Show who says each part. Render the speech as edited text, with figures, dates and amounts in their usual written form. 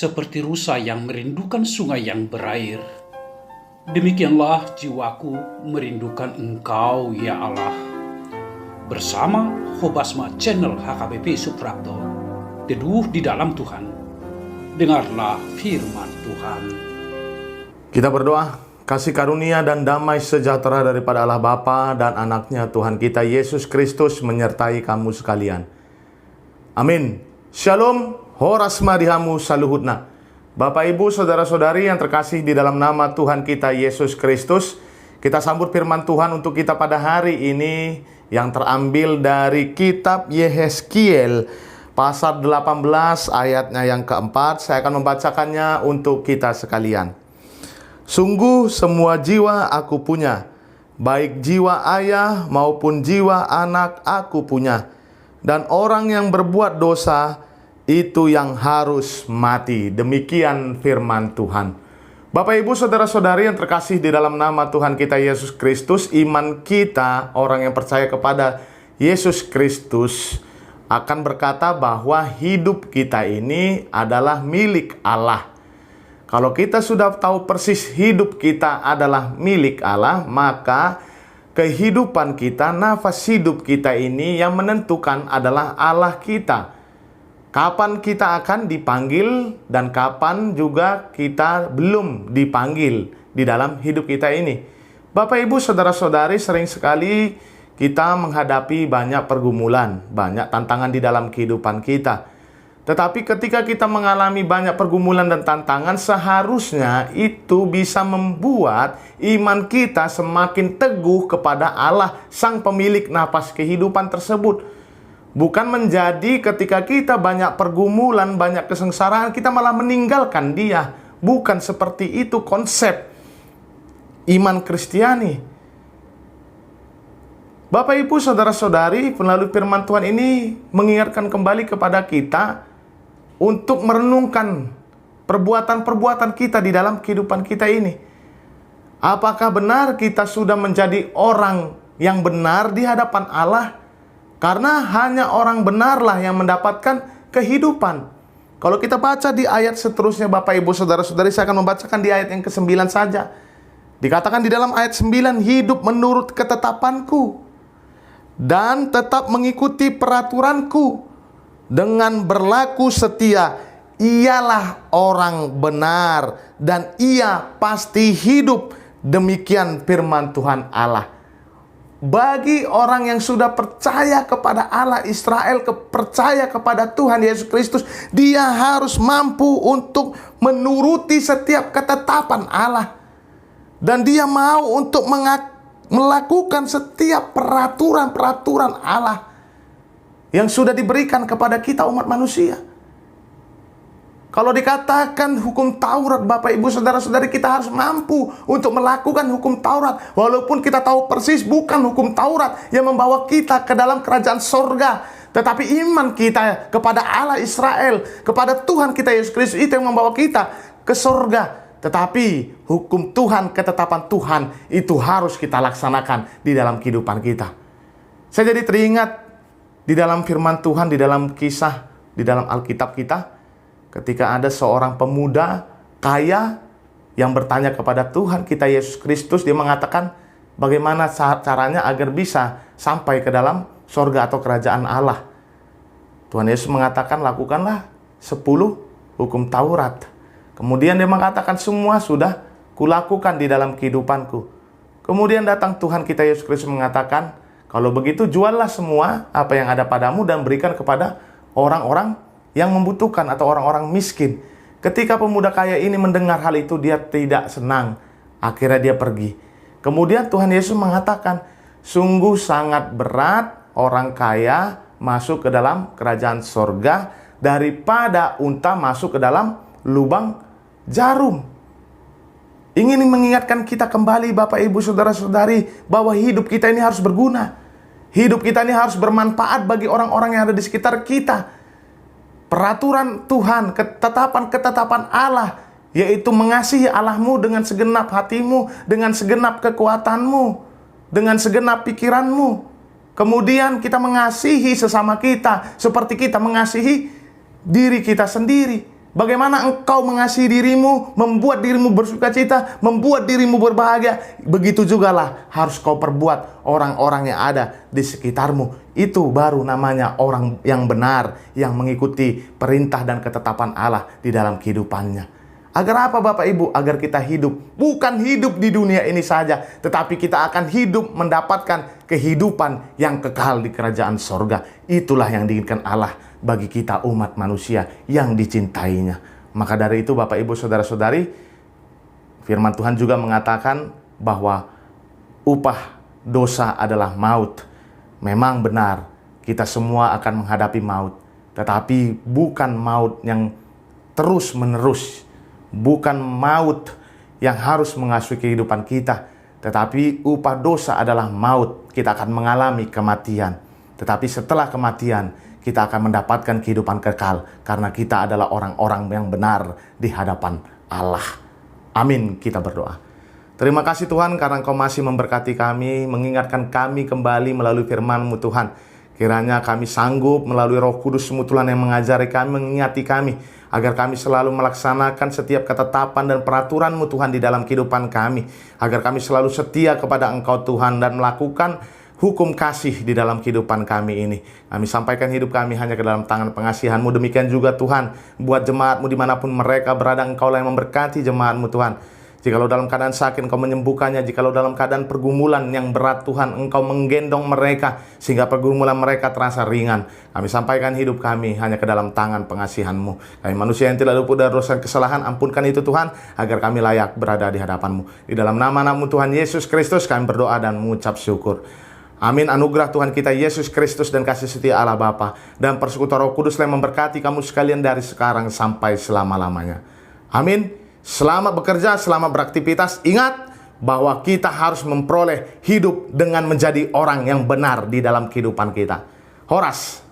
Speaker 1: seperti rusa yang merindukan sungai yang berair. Demikianlah jiwaku merindukan Engkau, ya Allah. Bersama Hobasma Channel HKBP Suprapto, teduh di dalam Tuhan. Dengarlah firman Tuhan.
Speaker 2: Kita berdoa, kasih karunia dan damai sejahtera daripada Allah Bapa dan anaknya Tuhan kita Yesus Kristus menyertai kamu sekalian. Amin. Shalom, horas marihamu saluhutna. Bapak Ibu, saudara-saudari yang terkasih di dalam nama Tuhan kita Yesus Kristus, kita sambut firman Tuhan untuk kita pada hari ini yang terambil dari kitab Yehezkiel pasal 18 ayatnya yang keempat. Saya akan membacakannya untuk kita sekalian. Sungguh semua jiwa aku punya, baik jiwa ayah maupun jiwa anak aku punya. Dan orang yang berbuat dosa, itu yang harus mati. Demikian firman Tuhan. Bapak Ibu saudara-saudari yang terkasih di dalam nama Tuhan kita Yesus Kristus, iman kita, orang yang percaya kepada Yesus Kristus, akan berkata bahwa hidup kita ini adalah milik Allah. Kalau kita sudah tahu persis hidup kita adalah milik Allah, maka kehidupan kita, nafas hidup kita ini yang menentukan adalah Allah kita. Kapan kita akan dipanggil dan kapan juga kita belum dipanggil di dalam hidup kita ini. Bapak Ibu saudara-saudari, sering sekali kita menghadapi banyak pergumulan, banyak tantangan di dalam kehidupan kita. Tetapi ketika kita mengalami banyak pergumulan dan tantangan, seharusnya itu bisa membuat iman kita semakin teguh kepada Allah, Sang Pemilik nafas kehidupan tersebut. Bukan menjadi ketika kita banyak pergumulan, banyak kesengsaraan, kita malah meninggalkan Dia. Bukan seperti itu konsep iman Kristiani. Bapak Ibu saudara-saudari, melalui firman Tuhan ini mengingatkan kembali kepada kita untuk merenungkan perbuatan-perbuatan kita di dalam kehidupan kita ini. Apakah benar kita sudah menjadi orang yang benar di hadapan Allah? Karena hanya orang benarlah yang mendapatkan kehidupan. Kalau kita baca di ayat seterusnya Bapak Ibu saudara-saudari, saya akan membacakan di ayat yang ke-9 saja. Dikatakan di dalam ayat 9, hidup menurut ketetapanku dan tetap mengikuti peraturanku dengan berlaku setia, ialah orang benar dan ia pasti hidup. Demikian firman Tuhan Allah. Bagi orang yang sudah percaya kepada Allah Israel, percaya kepada Tuhan Yesus Kristus, dia harus mampu untuk menuruti setiap ketetapan Allah. Dan dia mau untuk melakukan setiap peraturan-peraturan Allah yang sudah diberikan kepada kita umat manusia. Kalau dikatakan hukum Taurat, Bapak Ibu saudara-saudari, kita harus mampu untuk melakukan hukum Taurat. Walaupun kita tahu persis bukan hukum Taurat yang membawa kita ke dalam kerajaan sorga, tetapi iman kita kepada Allah Israel, kepada Tuhan kita Yesus Kristus, itu yang membawa kita ke sorga. Tetapi hukum Tuhan, ketetapan Tuhan, itu harus kita laksanakan di dalam kehidupan kita. Saya jadi teringat di dalam firman Tuhan, di dalam kisah, di dalam Alkitab kita, ketika ada seorang pemuda kaya yang bertanya kepada Tuhan kita Yesus Kristus, dia mengatakan bagaimana caranya agar bisa sampai ke dalam sorga atau kerajaan Allah. Tuhan Yesus mengatakan, lakukanlah 10 hukum Taurat. Kemudian dia mengatakan, semua sudah kulakukan di dalam kehidupanku. Kemudian datang Tuhan kita Yesus Kristus mengatakan, kalau begitu juallah semua apa yang ada padamu dan berikan kepada orang-orang yang membutuhkan atau orang-orang miskin. Ketika pemuda kaya ini mendengar hal itu, dia tidak senang. Akhirnya dia pergi. Kemudian Tuhan Yesus mengatakan, sungguh sangat berat orang kaya masuk ke dalam kerajaan sorga daripada unta masuk ke dalam lubang jarum. Ingin mengingatkan kita kembali Bapak Ibu saudara-saudari, bahwa hidup kita ini harus berguna. Hidup kita ini harus bermanfaat bagi orang-orang yang ada di sekitar kita. Peraturan Tuhan, ketetapan-ketetapan Allah, yaitu mengasihi Allahmu dengan segenap hatimu, dengan segenap kekuatanmu, dengan segenap pikiranmu. Kemudian kita mengasihi sesama kita seperti kita mengasihi diri kita sendiri. Bagaimana engkau mengasihi dirimu, membuat dirimu bersuka cita, membuat dirimu berbahagia, begitu jugalah harus kau perbuat orang-orang yang ada di sekitarmu. Itu baru namanya orang yang benar, yang mengikuti perintah dan ketetapan Allah di dalam kehidupannya. Agar apa Bapak Ibu? Agar kita hidup, bukan hidup di dunia ini saja, tetapi kita akan hidup mendapatkan kehidupan yang kekal di kerajaan sorga. Itulah yang diinginkan Allah bagi kita umat manusia yang dicintainya. Maka dari itu Bapak Ibu Saudara-saudari, firman Tuhan juga mengatakan bahwa upah dosa adalah maut. Memang benar, kita semua akan menghadapi maut, tetapi bukan maut yang terus-menerus, bukan maut yang harus mengasuhi kehidupan kita, tetapi upah dosa adalah maut. Kita akan mengalami kematian, tetapi setelah kematian kita akan mendapatkan kehidupan kekal, karena kita adalah orang-orang yang benar di hadapan Allah. Amin. Kita berdoa. Terima kasih Tuhan karena Engkau masih memberkati kami, mengingatkan kami kembali melalui firman-Mu Tuhan. Kiranya kami sanggup melalui Roh Kudus-Mu Tuhan yang mengajari kami, mengingati kami, agar kami selalu melaksanakan setiap ketetapan dan peraturan-Mu Tuhan di dalam kehidupan kami. Agar kami selalu setia kepada Engkau Tuhan dan melakukan hukum kasih di dalam kehidupan kami ini. Kami sampaikan hidup kami hanya ke dalam tangan pengasihan-Mu. Demikian juga Tuhan, buat jemaat-Mu dimanapun mereka berada, Engkau lah yang memberkati jemaat-Mu Tuhan. Jikalau dalam keadaan sakit, Engkau menyembuhkannya. Jikalau dalam keadaan pergumulan yang berat, Tuhan, Engkau menggendong mereka sehingga pergumulan mereka terasa ringan. Kami sampaikan hidup kami hanya ke dalam tangan pengasihan-Mu. Kami manusia yang tidak luput dari dosa dan kesalahan, ampunkan itu Tuhan, agar kami layak berada di hadapan-Mu. Di dalam nama-Mu Tuhan Yesus Kristus kami berdoa dan mengucap syukur. Amin. Anugerah Tuhan kita Yesus Kristus dan kasih setia Allah Bapa dan persekutuan Roh Kudus yang memberkati kamu sekalian dari sekarang sampai selama-lamanya. Amin. Selamat bekerja, selamat beraktivitas. Ingat bahwa kita harus memperoleh hidup dengan menjadi orang yang benar di dalam kehidupan kita. Horas.